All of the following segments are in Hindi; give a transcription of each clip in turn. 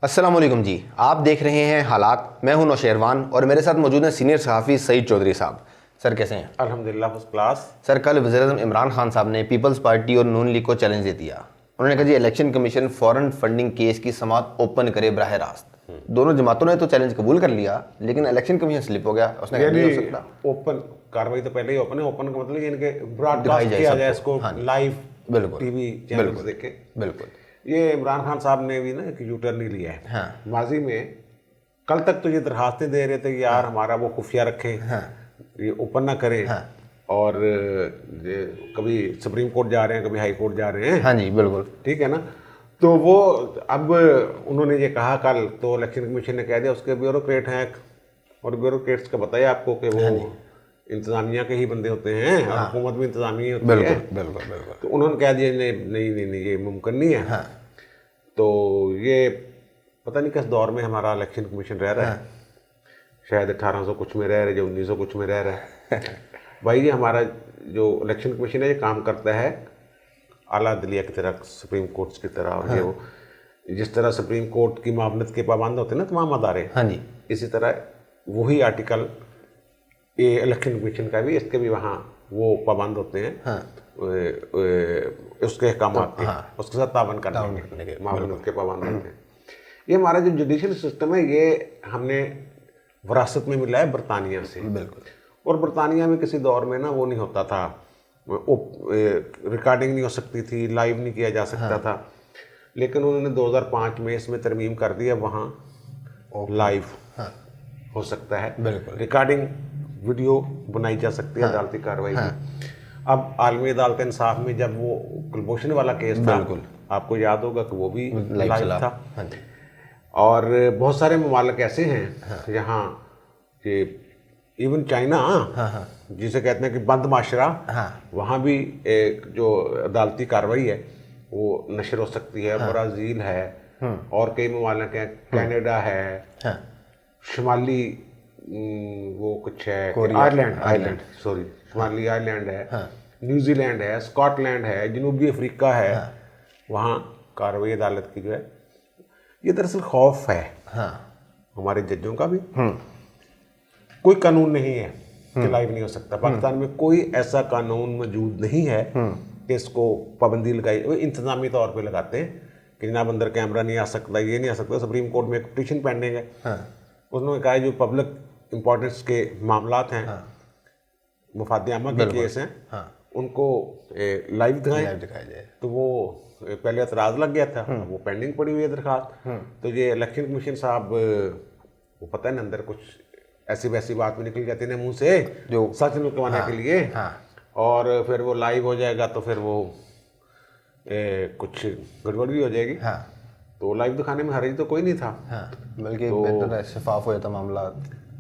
अस्सलाम वालेकुम जी। आप देख रहे हैं हालात। मैं हूं नौशेरवान और मेरे साथ मौजूद हैं सीनियर सहाफ़ी सईद चौधरी साहब। सर कैसे हैं? अल्हम्दुलिल्लाह फर्स्ट क्लास। सर कल वज़ीर-ए-आज़म इमरान खान साहब ने पीपल्स पार्टी और नून लीग को चैलेंज दे दिया। उन्होंने कहा जी election commission foreign funding case की समाअत ओपन करे बराह रास्त। दोनों जमातों ने तो चैलेंज कबूल कर लिया, लेकिन इलेक्शन कमीशन स्लिप हो गया। उसने कहा नहीं हो सकता। ओपन कार्रवाई तो पहले ही ओपन है। ओपन का मतलब ये इनके दिखाई ब्रॉडकास्ट जाए किया जाए सबको। इसको हाँ जी। लाइव बिल्कुल टीवी चैनल बिल्कुल देखे। बिल्कुल। ये इमरान खान साहब ने भी ना एक यू टर्न ही लिया है। हाँ माजी में कल तक तो ये दरखास्तें दे रहे थे कि यार हमारा वो खुफिया रखें, ये ओपन ना करें। और ये कभी सुप्रीम कोर्ट जा रहे हैं, कभी हाई कोर्ट जा रहे हैं। हाँ जी बिल्कुल। ठीक है ना। तो वो अब उन्होंने ये कहा कल, तो इलेक्शन कमीशन ने कह दिया उसके ब्यूरोक्रेट हैं, और ब्यूरोक्रेट्स का बताया आपको कि वो इंतजामिया के ही बंदे होते हैं और हुकूमत भी इंतजामिया होती है। बिल्कुल बिल्कुल बिल्कुल। तो उन्होंने कह दिया नहीं नहीं नहीं नहीं ये मुमकिन नहीं है। तो ये पता नहीं किस दौर में हमारा इलेक्शन कमीशन रह रहा है। शायद 1800 कुछ में रह रहा है, जो 1900 कुछ में रह रहा है। भाई ये हमारा जो इलेक्शन कमीशन है ये काम करता है आला अदलिया की तरह, सुप्रीम कोर्ट्स की तरह। और ये वो जिस तरह सुप्रीम कोर्ट की मामलत के पाबंद होते हैं ना तमाम अदारे, हाँ जी, इसी तरह वही आर्टिकल ये इलेक्शन कमीशन का भी, इसके भी वहाँ वो पाबंद होते हैं। उसके अहकाम उसके साथ तावन करने के मामलों के पाबंद होते हैं। ये हमारा जो जुडिशल सिस्टम है ये हमने विरासत में मिला है बरतानिया से। बिल्कुल। और बरतानिया में किसी दौर में ना वो नहीं होता था, रिकॉर्डिंग नहीं हो सकती थी, लाइव नहीं किया जा सकता था। लेकिन उन्होंने 2005 में इसमें तरमीम कर दिया, वहाँ लाइव हो सकता है। बिल्कुल। रिकॉर्डिंग वीडियो बनाई जा सकती है अदालती कार्रवाई में। अब आलमी अदालत इंसाफ में जब वो कुलभूषण वाला केस था, बिल्कुल, आपको याद होगा कि वो भी लाइव था। हाँ जी। और बहुत सारे ममालिक ऐसे हैं यहाँ कि इवन चाइना, जिसे कहते हैं कि बंद माशरा, वहाँ भी एक जो अदालती कार्रवाई है वो नशर हो सकती है। ब्राज़ील है और कई ममालिक हैं, कनाडा है, शुमाली वो कुछ है, आयरलैंड सॉरी, शुमाली आयरलैंड है, न्यूजीलैंड है, स्कॉटलैंड है, जनूबी अफ्रीका है। वहाँ कार्रवाई अदालत की जो है, ये दरअसल खौफ है हमारे जजों का भी। कोई कानून नहीं है कि लाइव नहीं हो सकता। पाकिस्तान में कोई ऐसा कानून मौजूद नहीं है कि इसको पाबंदी लगाई। वो इंतजामी तौर पे लगाते हैं कि जनाब अंदर कैमरा नहीं आ सकता, ये नहीं आ सकता। सुप्रीम कोर्ट में एक पिटीशन पेंडिंग है, उन्होंने कहा जो पब्लिक इंपॉर्टेंस के मामलात हैं, मुफाद आमा के केस हैं, उनको लाइव दिखाया जाए। तो वो पहले एतराज़ लग गया था, वो पेंडिंग पड़ी हुई है दरखास्त। तो ये इलेक्शन कमीशन साहब, वो पता है ना अंदर कुछ ऐसी वैसी बात भी निकल जाती है मुंह से जो सच निकलवाने के लिए। और फिर वो लाइव हो जाएगा तो फिर वो कुछ गड़बड़ भी हो जाएगी। तो लाइव दिखाने में हर्ज तो कोई नहीं था, बल्कि बेहतर शफाफ हो जाता मामला,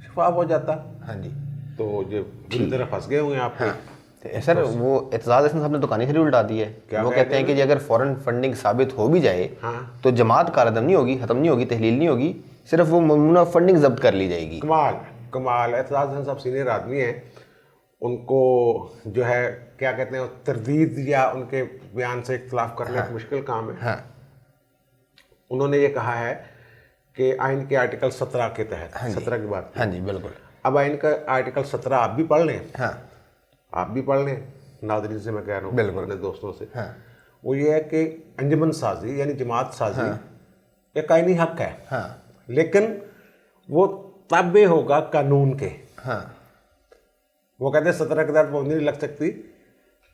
शफाफ हो जाता। हाँ जी। तो जो पूरी तरह फंस गए हुए हैं आप पे। सर वो एतजाज़ हसन साहब ने तो कहानी खरी उल्टा दी है। वो कहते हैं कि अगर फॉरेन फंडिंग साबित हो भी जाए तो जमात कारदम नहीं होगी, ख़त्म नहीं होगी, तहलील नहीं होगी, सिर्फ वो ममनूआ फंडिंग जब्त कर ली जाएगी। कमाल एतजाज़ हसन साहब सीनियर आदमी हैं, उनको जो है क्या कहते हैं तरदीद या उनके बयान से इख्तलाफ करना एक मुश्किल काम है। उन्होंने ये कहा है कि आइन के आर्टिकल 17 के तहत, 17 की बात। हाँ जी बिल्कुल। अब आइन का आर्टिकल 17 आप भी पढ़ लें, आप भी पढ़ लें, नाज़रीन से मैं कह रहा हूँ, बिल्कुल अपने दोस्तों से। वो ये है कि अंजुमन साजी यानी जमात साजी एक आइनी हक है, लेकिन वो ताबे होगा कानून के। वो कहते हैं 17 के तहत पाबंदी नहीं लग सकती।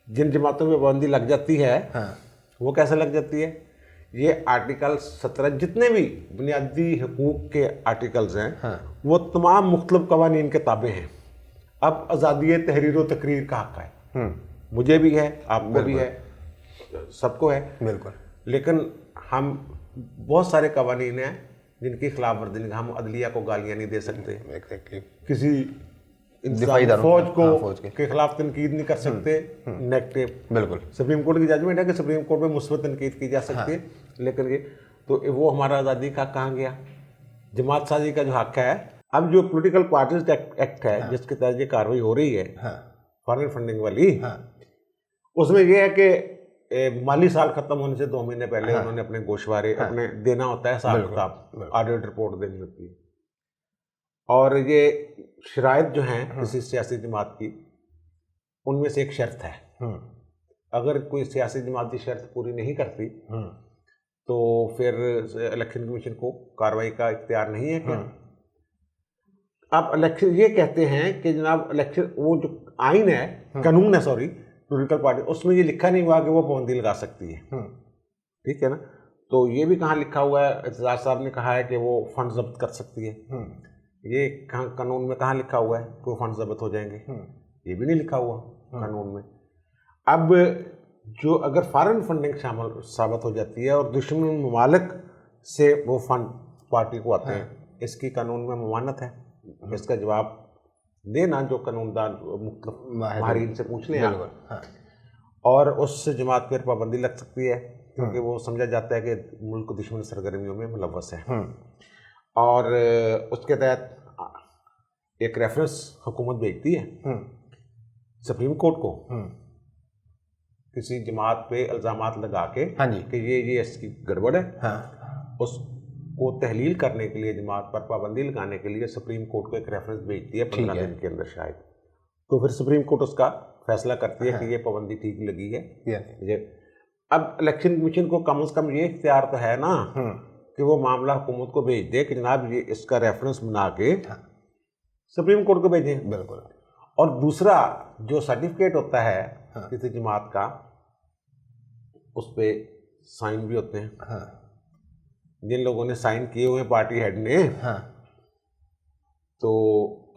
जिन जमातों में पाबंदी लग जाती है वो कैसे लग जाती है? ये आर्टिकल 17 जितने भी बुनियादी हकूक़ के आर्टिकल्स हैं वो तमाम मुख्तलिफ कवानीन के ताबे हैं। अब आज़ादी तहरीर व तकरीर का हक़ है, मुझे भी है, आपको भी है, सबको है, बिल्कुल। लेकिन हम बहुत सारे कवानीन हैं जिनकी खिलाफ वर्जी, हम अदलिया को गालियाँ नहीं दे सकते, किसी फौज के खिलाफ तनकीद नहीं कर सकते, नेगेटिव। बिल्कुल। सुप्रीम कोर्ट की जजमेंट है कि सुप्रीम कोर्ट में मुस्बत तनकीद की जा सकती है, लेकिन ये तो वो हमारा आज़ादी का कहाँ गया? जमात साजी का जो हक है। अब जो पॉलिटिकल पार्टीज एक्ट है जिसके तहत ये कार्रवाई हो रही है फॉरेन फंडिंग वाली, उसमें यह है कि माली साल खत्म होने से 2 महीने पहले उन्होंने अपने गोशवारे अपने देना होता है, हिसाब किताब ऑडिट रिपोर्ट देनी होती है। और ये शराइत जो हैं किसी सियासी जमात की, उनमें से एक शर्त है, अगर कोई सियासी जमात की शर्त पूरी नहीं करती तो फिर इलेक्शन कमीशन को कार्रवाई का इख्तियार नहीं है क्या? आप इलेक्शन ये कहते हैं कि जनाब इलेक्शन वो जो आइन है, कानून है, सॉरी, पॉलिटिकल पार्टी, उसमें ये लिखा नहीं हुआ कि वो पाबंदी लगा सकती है, ठीक है ना? तो ये भी कहाँ लिखा हुआ है? एतजाज साहब ने कहा है कि वो फंड जब्त कर सकती है, ये कहाँ कानून में कहाँ लिखा हुआ है कि वो फंड जब्त हो जाएंगे? ये भी नहीं लिखा हुआ कानून में। अब जो अगर फॉरेन फंडिंग शामिल साबित हो जाती है और दुश्मन ममालिक से वो फंड पार्टी को आते हैं, इसकी कानून में ममानत है, इसका जवाब देना जो कानूनदान माहिरीन से पूछ लें और उससे जमात पर पाबंदी लग सकती है, क्योंकि वो समझा जाता है कि मुल्क दुश्मन सरगर्मियों में मुलव्वस है। और उसके तहत एक रेफरेंस हुकूमत भेजती है सुप्रीम कोर्ट को किसी जमात पे इल्ज़ामात लगा के कि ये इसकी गड़बड़ है, उसको तहलील करने के लिए, जमात पर पाबंदी लगाने के लिए सुप्रीम कोर्ट को एक रेफरेंस भेजती है 15 दिन के अंदर शायद। तो फिर सुप्रीम कोर्ट उसका फैसला करती है कि ये पाबंदी ठीक लगी है। अब इलेक्शन कमीशन को कम से कम ये इख्तियार तो है ना कि वो मामला हुकूमत को भेज दे कि जनाब ये इसका रेफरेंस बना के सुप्रीम कोर्ट को भेजें। बिल्कुल। और दूसरा जो सर्टिफिकेट होता है किसी जमात का, उस पे साइन भी होते हैं। जिन लोगों ने साइन किए हुए पार्टी हेड ने, तो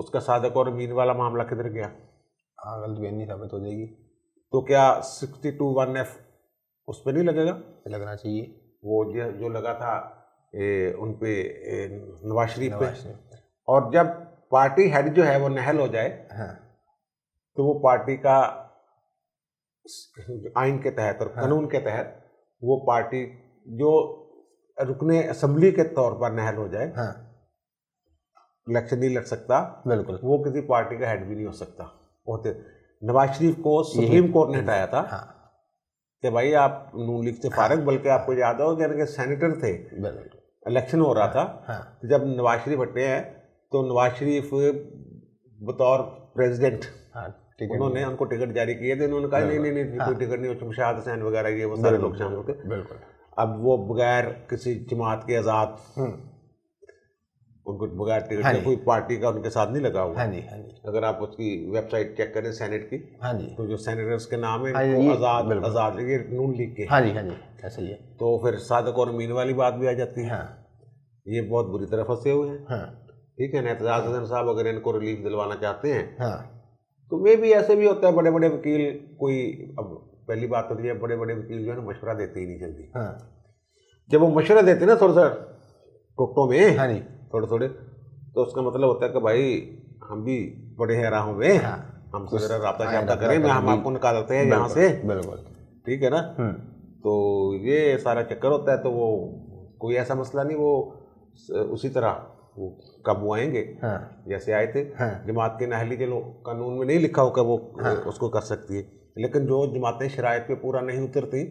उसका सादक और अमीन वाला मामला किधर गया? गलत बयानी साबित हो जाएगी। तो क्या 62(1)(f) उस पर नहीं लगेगा? लगना चाहिए। वो जो लगा था उन पे नवाज शरीफ पे। और जब पार्टी हेड जो है वो नहल हो जाए तो वो पार्टी का आइन के तहत और कानून के तहत वो पार्टी जो रुकने असेंबली के तौर पर नहल हो जाए, इलेक्शन नहीं लड़ सकता। बिल्कुल। वो किसी पार्टी का हेड भी नहीं हो सकता। होते नवाज शरीफ को सुप्रीम कोर्ट ने हटाया था कि भाई आप नून लीग से फारग, बल्कि आपको याद हो कि सेनेटर थे, इलेक्शन हो रहा था, तो जब नवाज शरीफ हटे हैं तो नवाज शरीफ बतौर प्रेसिडेंट उन्होंने उनको टिकट जारी किए थे। उन्होंने कहा नहीं कोई टिकट नहीं हो, शहाद हुसैन वगैरह ये वो सारे लोग शामिल थे। बिल्कुल। अब वो बगैर किसी जमात के आज़ाद, उनको बगैर टिकट के कोई पार्टी का उनके साथ नहीं लगा हुआ। अगर आप उसकी वेबसाइट चेक करें सेनेट की, तो जो सेनेटर्स के नाम है आज़ाद ये नून लीग के। ऐसा ही है। तो फिर सादक और अमीन वाली बात भी आ जाती है। ये बहुत बुरी तरह फंसे हुए हैं, ठीक है ना? एतजाज हुसैन साहब अगर इनको रिलीफ दिलवाना चाहते हैं तो मे भी ऐसे भी होता है, बड़े बड़े वकील कोई, अब पहली बात होती है बड़े बड़े वकील जो है ना मशवरा देते ही नहीं जल्दी। जब वो मशवरा देते ना थोड़ा सा टोटों में थोड़े थोड़े, तो उसका मतलब होता है कि भाई हम भी बड़े हैं राहों में, हमसे जरा राब्ता शाब्ता करें, हम आपको निकालते हैं यहाँ से। बिल्कुल, ठीक है ना? तो ये सारा चक्कर होता है। तो वो कोई ऐसा मसला नहीं, वो उसी तरह वो काबू आएंगे जैसे आए थे। जमात के नाहली के कानून में नहीं लिखा होगा वो उसको कर सकती है, लेकिन जो जमातें शराइत पे पूरा नहीं उतरती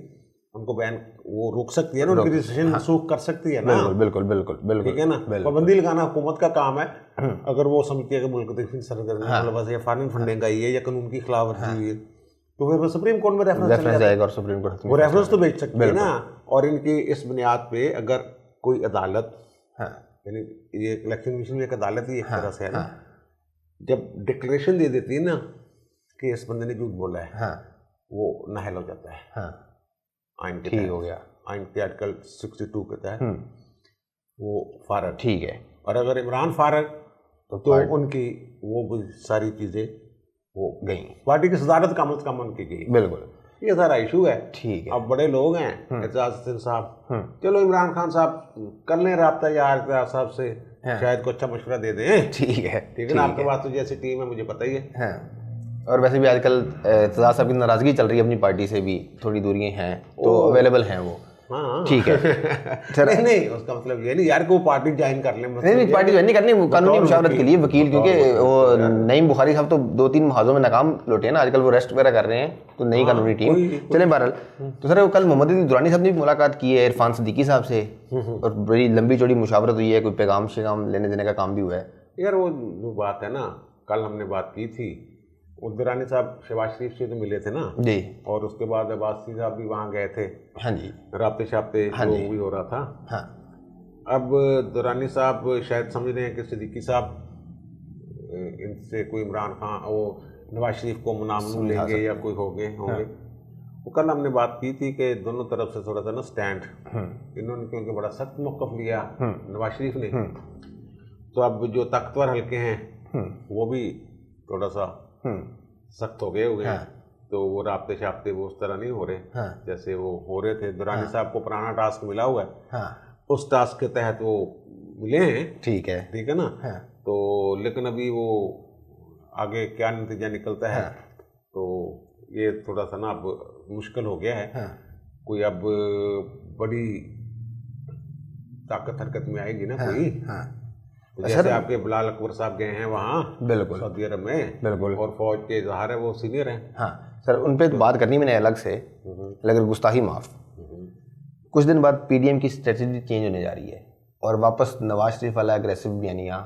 उनको बैन वो रोक सकती है ना, उनकी रजिस्ट्रेशन मनसूख कर सकती है ना। बिल्कुल बिल्कुल बिल्कुल, ठीक है ना? पाबंदी लगाना हुकूमत का काम है। अगर वो समझती है कि मुल्क की सरगर्मी मतलब या फॉरेन फंडिंग आई है या कानून की खिलाफवर्जी हुई है, तो फिर वो सुप्रीम कोर्ट में रेफरेंस जाएगा और सुप्रीम कोर्ट वो रेफरेंस तो भेज सकती है ना। और इनकी इस बुनियाद पे अगर कोई अदालत, यानी ये इलेक्शन कमीशन में एक अदालत ही एक तरह से है ना, जब डिक्लेरेशन दे देती है ना कि इस बंदे ने झूठ बोला है, वो नाहल हो जाता है आइन के तहत। हो गया आइन के आर्टिकल 62 के तहत वो फारग। ठीक है। और अगर इमरान फारग तो उनकी वो सारी चीजें वो गई, पार्टी की सदारत कम से कम उनकी गई। बिल्कुल, ये सारा इशू है। ठीक है। अब बड़े लोग हैं एतजाज हुसैन साहब, चलो इमरान खान साहब कर लें राब्ता यार एतजाज साहब से, शायद को अच्छा मशवरा दे दें। ठीक है, ठीक है ना? आपके पास तो जैसी टीम है मुझे पता ही है। और वैसे भी आजकल एतजाज साहब की नाराजगी चल रही है अपनी पार्टी से भी, थोड़ी दूरियां हैं तो अवेलेबल हैं वो, हाँ ठीक है सर। नहीं नहीं, उसका मतलब ये नहीं यार कि वो पार्टी ज्वाइन कर ले, मतलब नहीं पार्टी ज्वाइन नहीं करनी, वो कानूनी मुशावरत के लिए वकील, क्योंकि वो नईम बुखारी साहब तो 2-3 महाजों में नाकाम लौटे हैं ना आजकल, वो रेस्ट वगैरह कर रहे हैं, तो नई कानूनी टीम। चलें बहरहाल, तो सर कल मोहम्मद अली दुरानी साहब ने भी मुलाकात की है इरफान सिद्दीकी साहब से, और बड़ी लंबी चौड़ी मुशावरत हुई है, कोई पैगाम शेगाम लेने देने का काम भी हुआ है यार। वो जो बात है ना, कल हमने बात की थी, दुरानी साहब शहबाज शरीफ से तो मिले थे ना जी, और उसके बाद अब्बासी साहब भी वहाँ गए थे। हाँ जी, राब्ते शाब्ते जो भी हो रहा था। हाँ, अब दुरानी साहब शायद समझ रहे हैं कि सिद्दीकी साहब इनसे कोई इमरान खान वो नवाज शरीफ को मुनामनू लेंगे या कोई होंगे। वो कल हमने बात की थी कि दोनों तरफ से थोड़ा सा ना स्टैंड, इन्होंने क्योंकि बड़ा सख्त मौक़िफ़ लिया नवाज शरीफ ने, तो अब जो ताकतवर हल्के हैं वो भी थोड़ा सा सख्त हो गए हैं। तो वो राब्ते शाब्ते वो उस तरह नहीं हो रहे जैसे वो हो रहे थे। दुरानी साहब को पुराना टास्क मिला हुआ है, उस टास्क के तहत वो मिले हैं, ठीक है ना। तो लेकिन अभी वो आगे क्या नतीजा निकलता है तो ये थोड़ा सा ना अब मुश्किल हो गया है। कोई अब बड़ी ताकत हरकत में आएगी ना कोई, तो जैसे आपके बिलाल अकबर साहब गए हैं वहाँ बिल्कुल सऊदी अरब में, बिल्कुल, और फौज के ज़ाहिर है वो सीनियर हैं। हाँ सर, उन पर तो बात करनी मैंने अलग से, लेकिन गुस्ताही माफ़। कुछ दिन बाद पीडीएम की स्ट्रेटजी चेंज होने जा रही है और वापस नवाज शरीफ वाला एग्रेसिव बयानिया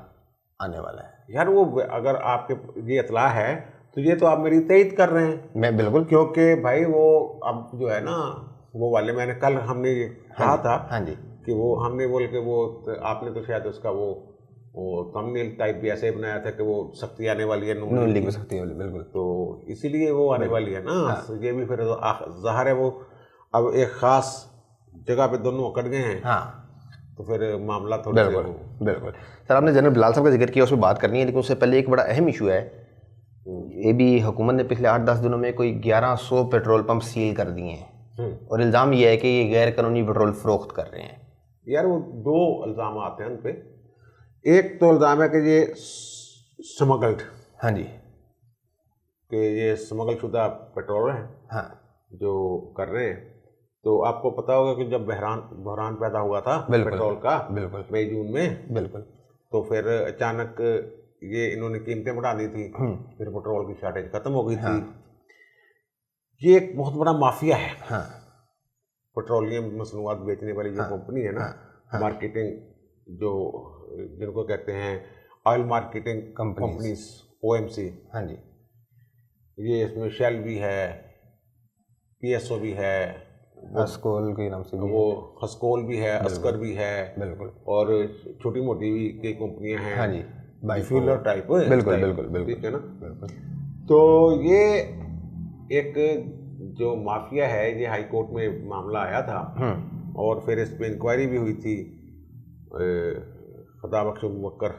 आने वाला है। यार वो अगर आपके ये इतला है तो ये तो आप मेरी तईद कर रहे हैं। मैं बिल्कुल, क्योंकि भाई वो अब जो है ना वो वाले, मैंने कल हमने ये कहा था हाँ जी, कि वो हमने बोल के वो आपने तो शायद उसका वो थंबनेल टाइप भी ऐसे बनाया था कि वो सख्ती आने वाली है नून लीग में सख्ती वाली, बिल्कुल, तो इसीलिए वो आने वाली है ना। तो ये भी फिर ज़ाहिर है वो अब एक ख़ास जगह पे दोनों अकड़ गए हैं, तो फिर मामला थोड़ा बिल्कुल। सर आपने जनरल बिलाल साहब का जिक्र किया, उस पर बात करनी है, लेकिन उससे पहले एक बड़ा अहम इशू है। ये भी हुकूमत ने पिछले 8-10 दिनों में कोई 1100 पेट्रोल पंप सील कर दिए हैं और इल्ज़ाम यह है कि ये गैर कानूनी पेट्रोल फरोख्त कर रहे हैं। यार वो दो इल्ज़ाम आते हैं उन पर। एक तो इल्ज़ाम है कि ये स्मगल्ड, हाँ जी, कि ये स्मगल शुदा पेट्रोल है, हाँ, जो कर रहे हैं। तो आपको पता होगा कि जब बहरान पैदा हुआ था पेट्रोल का, बिल्कुल, मई जून में, बिल्कुल, तो फिर अचानक ये इन्होंने कीमतें बढ़ा दी थी, फिर पेट्रोल की शॉर्टेज खत्म हो गई थी। ये एक बहुत बड़ा माफिया है, पेट्रोलियम मसनूआत बेचने वाली जो कंपनी है ना, मार्केटिंग जो जिनको कहते हैं ऑयल मार्केटिंग कंपनीज, OMC, हाँ जी, ये इसमें शेल भी है, PSO भी है, हस्कोल के नाम से भी वो हस्कोल भी है, अस्कर भी है, बिल्कुल, और छोटी मोटी भी कई कंपनियां हैं, हाँ जी, बायोफ्यूलर टाइप, बिल्कुल, ठीक है ना, बिल्कुल। तो ये एक जो माफिया है, ये हाई कोर्ट में मामला आया था और फिर इस पर इंक्वायरी भी हुई थी खुदा बख्श मुबक्कर,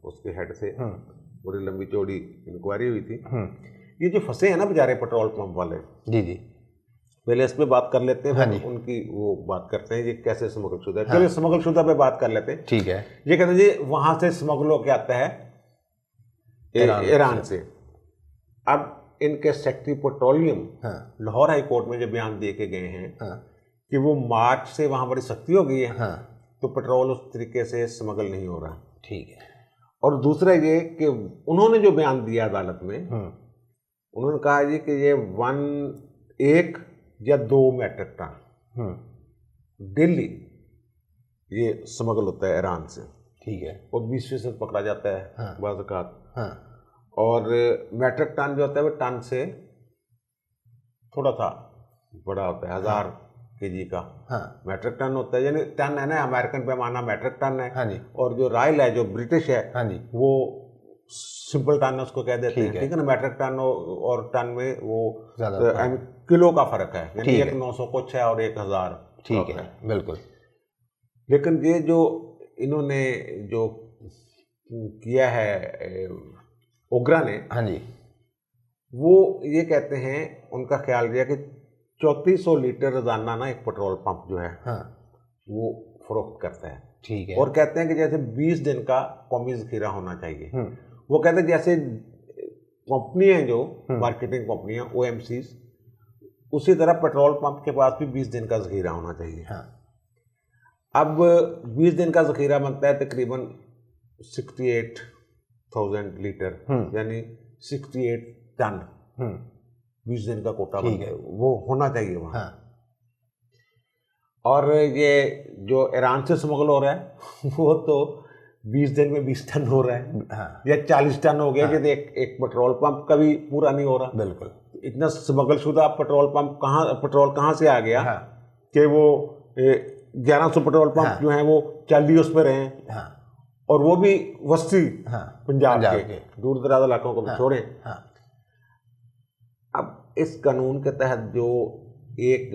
उसके हेड से बड़ी लंबी चौड़ी इंक्वायरी हुई थी। ये जो फंसे हैं ना बेचारे पेट्रोल पंप वाले, जी, पहले इस पे बात कर लेते हैं, हाँ, फिर उनकी वो बात करते हैं ये कैसे स्मगल शुदा है। चलिए स्मगल शुदा पे बात कर लेते हैं, ठीक है। ये कहते हैं जी वहां से स्मगल होके आता है ईरान से। अब इनके secretary petroleum Lahore high court में जो बयान दे के गए हैं कि वो मार्च से वहां बड़ी सख्ती हो गई है, तो पेट्रोल उस तरीके से स्मगल नहीं हो रहा, ठीक है। और दूसरा ये कि उन्होंने जो बयान दिया अदालत में, उन्होंने कहा जी कि ये 1 या 2 मैट्रिक टन डेली ये स्मगल होता है ईरान से, ठीक है, और 20% पकड़ा जाता है बाज़-औक़ात, और मैट्रिक टन जो होता है वो टन से थोड़ा सा बड़ा होता है, 1000 kg का मैट्रिक टन होता है, यानी टन है ना, अमेरिकन पैमाना मैट्रिक टन है, हाँ जी, और जो राइल है जो ब्रिटिश है, हाँ जी, वो सिंपल टन उसको कह देते हैं, ठीक है ना। मैट्रिक टन और टन में वो किलो का फर्क है, यानी एक 900 कुछ है और 1000, ठीक है, बिल्कुल। लेकिन ये जो इन्होंने जो किया है ओगरा ने, हाँ जी, वो ये कहते हैं, उनका ख्याल दिया कि 3400 लीटर रोजाना ना एक पेट्रोल पंप जो है, वो फरोख्त करता है, ठीक है, और कहते हैं कि जैसे 20 दिन का कौमी ज़ख़ीरा होना चाहिए। वो कहते हैं जैसे कंपनी है जो मार्केटिंग कंपनियां OMCs, उसी तरह पेट्रोल पंप के पास भी 20 दिन का जखीरा होना चाहिए। हाँ। अब 20 दिन का जखीरा बनता है तकरीबन 68,000 लीटर, यानी 68 टन 20 दिन का कोटा बनता है, वो होना चाहिए वहाँ। हाँ। और ये जो ईरान से स्मगल हो रहा है वो तो 20 दिन में 20 टन हो रहा है। हाँ। या 40 टन हो गया। जैसे एक पेट्रोल पंप का भी पूरा नहीं हो रहा। बिल्कुल। इतना स्मगल शुदा पेट्रोल कहाँ से आ गया। हाँ। कि वो 1100 पेट्रोल पंप जो हैं वो 40 उस पर हैं। हाँ। और वो भी वस्ती पंजाब के दूर दराज इलाकों को छोड़ें। हाँ। अब इस कानून के तहत जो एक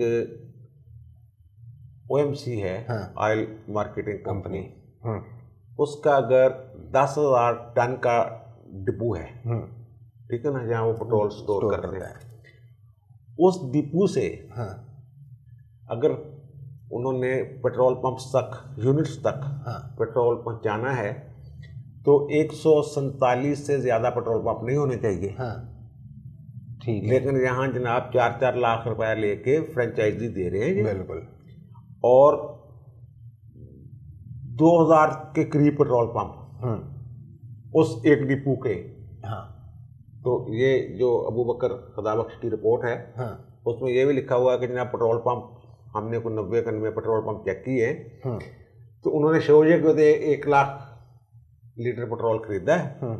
OMC है, ऑयल मार्केटिंग कंपनी, उसका अगर 10,000 टन का डिपो है, ठीक है ना, जहाँ वो पेट्रोल स्टोर करते हैं, उस डिपो से अगर उन्होंने पेट्रोल पंप तक, यूनिट्स तक पेट्रोल पहुँचाना है तो 147 से ज़्यादा पेट्रोल पंप नहीं होने चाहिए। ठीक है। लेकिन यहाँ जनाब 4-4 लाख रुपया लेके फ्रेंचाइजी दे रहे हैं। बिल्कुल। और 2000 के करीब पेट्रोल पंप उस एक डिपो के। हाँ। तो ये जो अबू बकर खुदाबख्श की रिपोर्ट है, उसमें ये भी लिखा हुआ है कि जनाब पेट्रोल पंप हमने को 90 पेट्रोल पंप चेक किए, तो उन्होंने शोजे को 1 लाख लीटर पेट्रोल खरीदा है,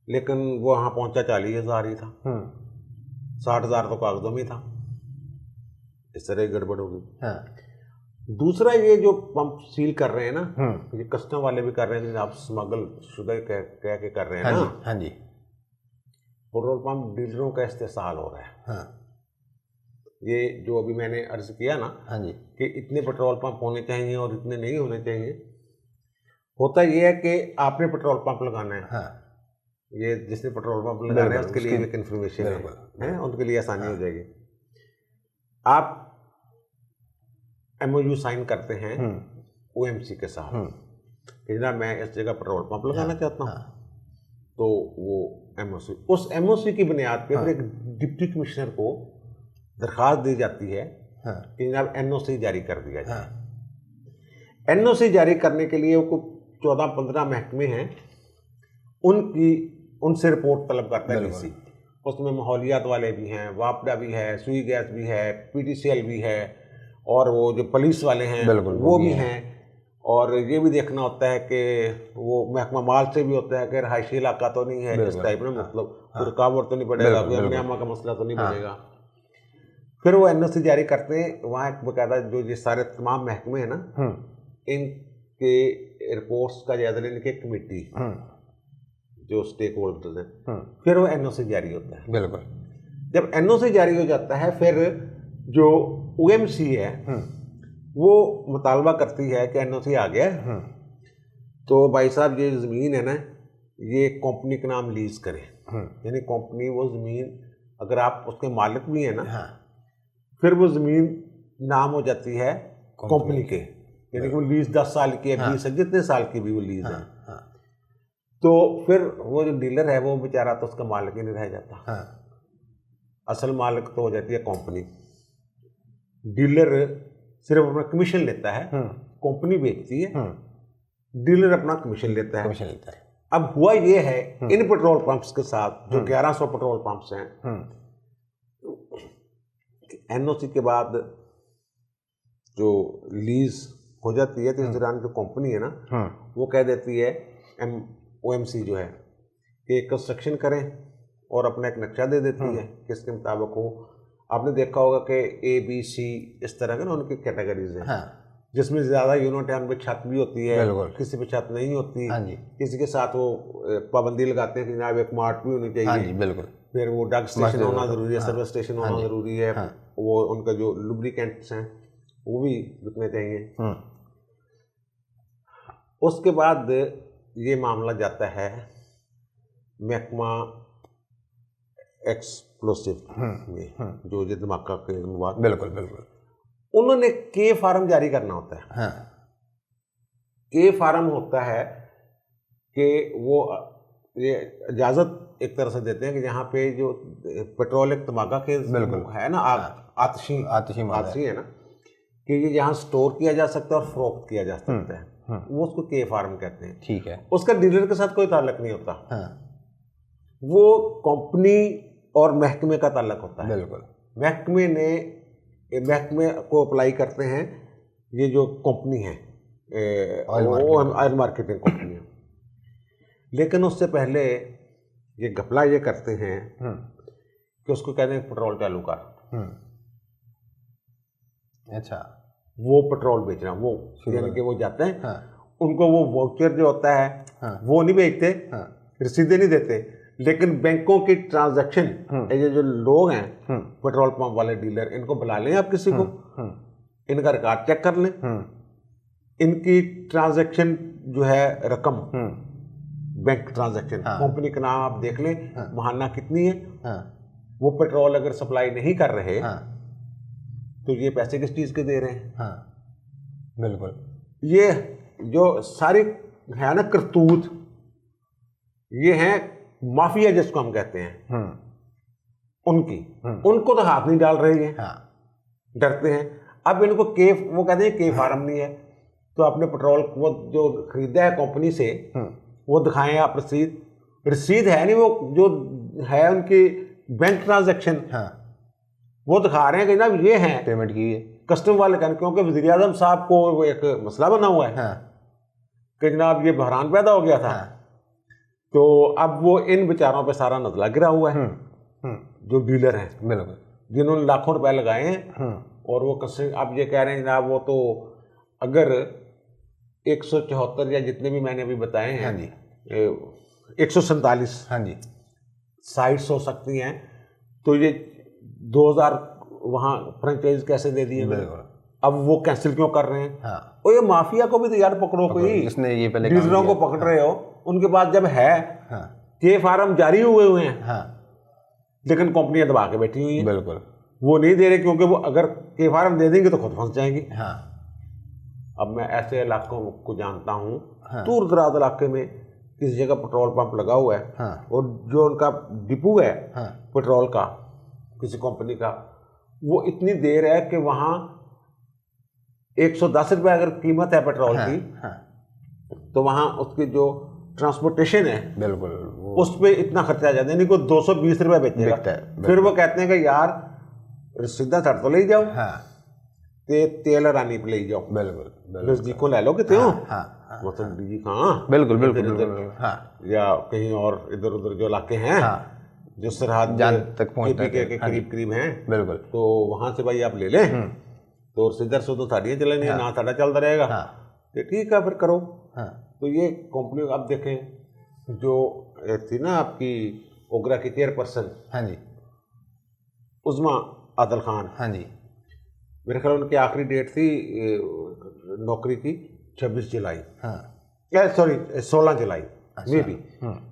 लेकिन वो वहाँ पहुँचा 40,000 ही था। 60,000 तो कागजों में था। इस तरह की गड़बड़ होगी। दूसरा, ये जो पंप सील कर रहे हैं ना, ये कस्टम वाले भी कर रहे हैं, आप स्मगल शुदा कह के कर रहे हैं ना। हाँ जी। पेट्रोल पंप डीलरों का इस्तेसाल हो रहा है। हाँ। ये जो अभी मैंने अर्ज किया ना, हाँ जी, कि इतने पेट्रोल पंप होने चाहिए और इतने नहीं होने चाहिए। होता ये है कि आपने पेट्रोल पंप लगाना है। हाँ। ये जिसने पेट्रोल पंप लगाना है उसके लिए एक इन्फॉर्मेशन है, उनके लिए आसानी हो जाएगी। आप MOU साइन करते हैं OMC के साथ कि जनाब मैं इस जगह पेट्रोल पंप लगाना चाहता हूँ, तो वो MOC, उस MOC की बुनियाद पर एक डिप्टी कमिश्नर को दरख्वास्त दी जाती है कि जनाब NOC जारी कर दिया जाए। NOC जारी करने के लिए वो 14-15 महकमे हैं, उनसे रिपोर्ट तलब करता है DC। उसमें माहौलियात वाले भी हैं, वापडा भी है, सुई गैस भी है, PTCL भी है, और वो जो पुलिस वाले हैं वो भी हैं। और ये भी देखना होता है कि वो महकमा माल से भी होता है कि रहायशी इलाका तो नहीं है, इस टाइप में, मतलब रुकावट तो नहीं पड़ेगा, कोई अमनियामा का मसला तो नहीं बनेगा। फिर वो NOC जारी करते हैं। वहाँ एक बाकायदा जो ये सारे तमाम महकमे हैं ना, इनके रिपोर्ट्स का जायजा लेने की कमेटी, जो स्टेक होल्डर्स हैं, फिर वो NOC जारी होता है। बिल्कुल। जब NOC जारी हो जाता है, फिर जो OMC है वो मुतालबा करती है कि NOC आ गया, तो भाई साहब ये ज़मीन है ना, ये कंपनी के नाम लीज करें। यानी कंपनी वो ज़मीन, अगर आप उसके मालिक भी हैं ना, फिर वो ज़मीन नाम हो जाती है कंपनी के। यानी कि वो लीज 10 साल की है, 20 है, जितने साल की भी वो लीज है। तो फिर वो जो डीलर है वो बेचारा तो उसका मालिक ही नहीं रह जाता। असल मालिक तो हो जाती है कंपनी। डीलर सिर्फ अपना कमीशन लेता है, कंपनी बेचती है, डीलर अपना कमीशन लेता है। अब हुआ ये है इन पेट्रोल पंप्स के साथ, जो 1100 पेट्रोल पंप्स हैं, NOC के बाद जो लीज हो जाती है, तो इस दौरान जो कंपनी है ना, वो कह देती है OMC जो है कि कंस्ट्रक्शन करें और अपना एक नक्शा दे देती है किसके मुताबिक हो। आपने देखा होगा कि ABC इस तरह के ना उनकी कैटेगरीज हैं, जिसमें ज़्यादा यूनिट है, उन पर छत भी होती है, किसी पे छत नहीं होती। किसी के साथ वो पाबंदी लगाते हैं कि जनाब एक मार्ट भी होनी चाहिए। बिल्कुल। फिर वो डग स्टेशन होना ज़रूरी है, सर्विस स्टेशन होना ज़रूरी है, वो उनका जो लुब्रिकेंट्स हैं वो भी बिकने चाहिए। उसके बाद ये मामला जाता है महकमा एक्सप्लोसिव में, जो ये धमाका के मवाद। बिल्कुल। उन्होंने के फार्म जारी करना होता है। के फार्म होता है कि वो ये इजाज़त एक तरह से देते हैं कि यहाँ पे जो पेट्रोल एक तम्बाकू के है ना, आतिशी है ना, कि ये यहाँ स्टोर किया जा सकता है और फरोख्त किया जा सकता है, वो उसको के फार्म कहते हैं। ठीक है। उसका डीलर के साथ कोई ताल्लुक नहीं होता। वो कंपनी और महकमे का ताल्लुक होता है। बिल्कुल। महकमे को अप्लाई करते हैं ये जो कंपनी है, ऑयल मार्केटिंग कंपनी है। लेकिन उससे पहले ये घपला ये करते हैं कि उसको कहते हैं पेट्रोल चालू कर। अच्छा। वो पेट्रोल बेचना, वो यानी कि वो जाते हैं, उनको वो वाउचर जो होता है वो नहीं बेचते, रसीदें नहीं देते, लेकिन बैंकों की ट्रांजैक्शन, ये जो लोग हैं पेट्रोल पंप वाले डीलर, इनको बुला लें आप किसी को, इनका रिकॉर्ड चेक कर लें, इनकी ट्रांजैक्शन जो है रकम, बैंक ट्रांजैक्शन, कंपनी का नाम आप देख लें, महाना कितनी है, वो पेट्रोल अगर सप्लाई नहीं कर रहे तो ये पैसे किस चीज के दे रहे हैं। बिल्कुल। ये जो सारी है ना करतूत, ये है माफिया जिसको हम कहते हैं, उनको तो हाथ नहीं डाल रहे हैं, डरते हैं। अब इनको वो कहते हैं के फार्म नहीं है, तो आपने पेट्रोल वो जो खरीदा है कंपनी से वो दिखाएं आप रसीद है नहीं, वो जो है उनकी बैंक ट्रांजैक्शन वो दिखा रहे हैं कि जनाब ये है पेमेंट की है कस्टम वाले कहने, क्योंकि वज़ीर आज़म साहब को वो एक मसला बना हुआ है कि जनाब ये बहरान पैदा हो गया था, तो अब वो इन बेचारों पे सारा नजला गिरा हुआ है, जो डीलर हैं, बिल्कुल, जिन्होंने लाखों रुपए लगाए हैं, और वो कसम अब ये कह रहे हैं जनाब वो तो अगर 174 या जितने भी मैंने अभी बताए हैं, 147 साइट्स हो सकती हैं, तो ये 2000 वहाँ फ्रेंचाइज कैसे दे दिए, अब वो कैंसिल क्यों कर रहे हैं। और ये माफिया को भी तो यार पकड़ो, कोई जिसने ये पहले डीलरों को पकड़ रहे हो, उनके पास जब है के फार्म जारी हुए हैं, लेकिन कंपनियां दबा के बैठी हुई हैं, बिल्कुल, वो नहीं दे रहे, क्योंकि वो अगर के फार्म दे देंगे तो खुद फंस जाएंगी। अब मैं ऐसे इलाकों को जानता हूँ, दूर दराज इलाके में किसी जगह पेट्रोल पंप लगा हुआ है, और जो उनका डिपो है पेट्रोल का किसी कंपनी का, वो इतनी देर है कि वहाँ 110 रुपये अगर कीमत है पेट्रोल की, तो वहाँ उसकी जो ट्रांसपोर्टेशन है, बिल्कुल, उस पर इतना खर्चा जाता है, नहीं कोई 220 रुपये बेचेगा। फिर वो कहते हैं कि यार सीधा सड़ तो ले जाओ, तेल रानी पे ले जाओ, बिल्कुल, जी को ले लो कि त्यों मतलब जी कहाँ, बिल्कुल, या कहीं और इधर उधर जो इलाके हैं जो सरहद तक पहुंचने के करीब हैं, बिल्कुल, तो वहां से भाई आप ले लें, तो सीधर से तो साड़ियाँ चलेंगी, ना साड़ा चलता रहेगा, तो ठीक है फिर करो। तो ये कंपनी अब देखें जो थी ना आपकी ओगरा की चेयरपर्सन, उस्मा आदिल खान, मेरे ख्याल उनकी आखिरी डेट थी नौकरी की 26 जुलाई, सॉरी 16 जुलाई, मे बी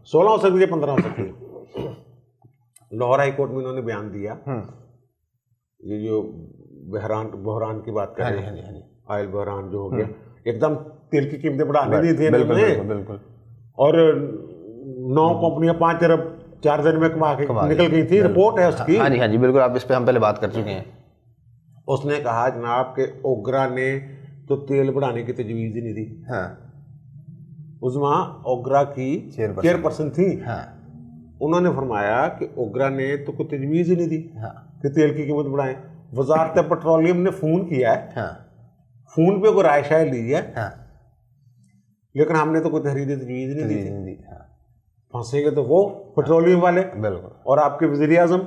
16 हो सकती है, 15 हो सकती है। लाहौर हाई कोर्ट में उन्होंने बयान दिया, ये जो बहरान की बात कर रहे हैं, ऑयल बहरान जो हो गया, एकदम तेल की कीमतें बढ़ाने दी थी, बिल्कुल, और 9 कंपनियां 5 अरब 4 दिन में कमा के निकल गई थी, रिपोर्ट है उसकी। हाँ जी, बिल्कुल, आप इस पे हम पहले बात कर चुके हैं। उसने कहा जनाब के ओगरा ने तो तेल बढ़ाने की तजवीज़ ही नहीं दी, उस्मा ओगरा की चेयरपर्सन थी, उन्होंने फरमाया कि ओगरा ने तो कोई तजवीज़ ही नहीं दी कि तेल की कीमत बढ़ाएं। वजारत पेट्रोलियम ने फ़ोन किया है, फ़ोन पे कोई राय शाय ली है, लेकिन हमने तो कोई तहरीर तजवीज़ नहीं दी थी। फंसेंगे तो वो पेट्रोलियम वाले, बिल्कुल, और आपके वज़ीर आज़म,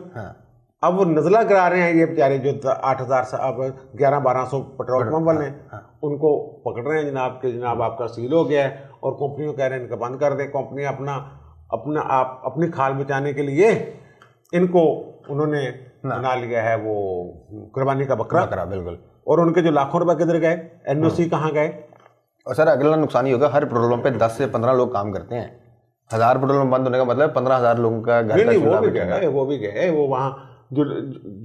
अब वो नज़ला करा रहे हैं, ये बेचारे जो 8000 से अब 1100-1200 पेट्रोल पंप वाले हैं, उनको पकड़ रहे हैं जनाब के जनाब आपका सील हो गया है, और कंपनियों कह रहे हैं इनका बंद कर दें। कंपनी अपनी खाल बचाने के लिए इनको उन्होंने बना लिया है वो कुर्बानी का बकरा, बिल्कुल, और उनके जो लाखों रुपए किधर गए, NOC कहाँ गए। और सर अगला नुकसान ही होगा, हर पेट्रोल पंप पे 10 से 15 लोग काम करते हैं, 1000 पेट्रोल पंप बंद होने का मतलब 15,000 लोगों का घर का चूल्हा वो भी गए, वो वहाँ जो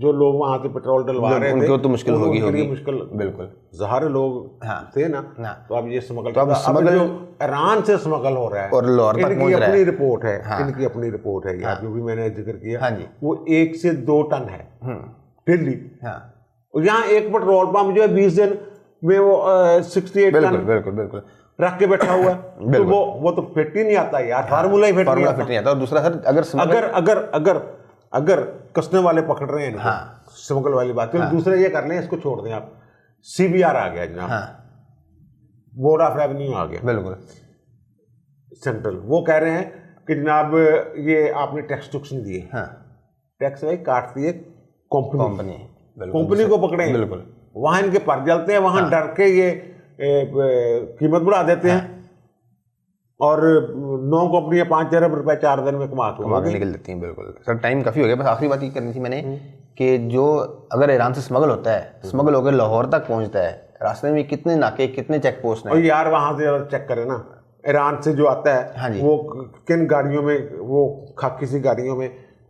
जो लोग वहां से पेट्रोल डलवा रहे थे उनको तो मुश्किल होगी उनके लिए होगी मुश्किल, बिल्कुल। ज़ाहिर लोग थे ना, तो अब ये स्मगल, तो अब अब स्मगल जो ईरान से स्मगल हो रहा है और लाहौर तक इनकी पहुंच रहा अपनी है। रिपोर्ट है, इनकी अपनी रिपोर्ट है, जो भी मैंने जिक्र किया, हाँ जी। वो 1 से 2 टन है दिल्ली। हाँ और यहाँ एक पेट्रोल पंप जो है 20 दिन में वो 68 बिल्कुल टन बिल्कुल बिल्कुल रख के बैठा हुआ है। तो वो तो फिट ही नहीं आता यार, फार्मूला ही फिट नहीं आता। फिट नहीं आता। और दूसरा सर, अगर अगर कसने वाले पकड़ रहे हैं, स्मगल वाली बात, तो दूसरा ये कर लें, इसको छोड़ दें आप। CBR आ गया जनाब, बोर्ड ऑफ रेवेन्यू आ गया, बिल्कुल सेंट्रल, वो कह रहे हैं कि जनाब ये आपने टैक्स टुक्स नहीं दिए, टैक्स भाई काट दिए कंपनी को पकड़े, बिल्कुल वहां इनके पर जलते हैं, वहां डर के ये कीमत बढ़ा देते हैं, और 9 कंपनियां 5 अरब रुपए 4 दिन में कमा के निकल देती हैं। बिल्कुल सर, टाइम काफ़ी हो गया, बस आखिरी बात ये करनी थी मैंने कि जो अगर ईरान से स्मगल होता है, स्मगल होकर लाहौर तक पहुंचता है, रास्ते में कितने नाके, कितने चेक पोस्ट हैं। और यार वहां से चेक करें ना, ईरान से जो आता है वो किन गाड़ियों में, वो खाकी सी गाड़ियों में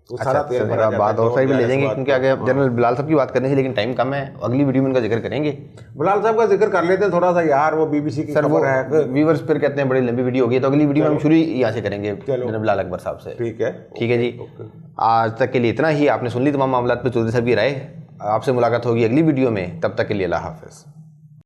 वो सारा तेल भरा जाता है। बात और सारी भी ले जाएंगे, क्योंकि आगे जनरल बिलाल साहब की बात करनी थी, लेकिन टाइम कम है, अगली वीडियो में उनका जिक्र करेंगे। बिलाल साहब का जिक्र कर लेते हैं थोड़ा सा यार, वो BBC की खबर है, व्यूअर्स फिर कहते हैं बड़ी लंबी वीडियो होगी, तो अगली वीडियो में हम शुरू यहाँ से करेंगे जनरल बिलाल अकबर साहब से। ठीक है जी। आज तक के लिए इतना ही। आपने सुन ली तमाम मामला पे चौधरी साहब की राय। आपसे मुलाकात होगी अगली वीडियो में, तब तक के लिए अल्लाह हाफिज़।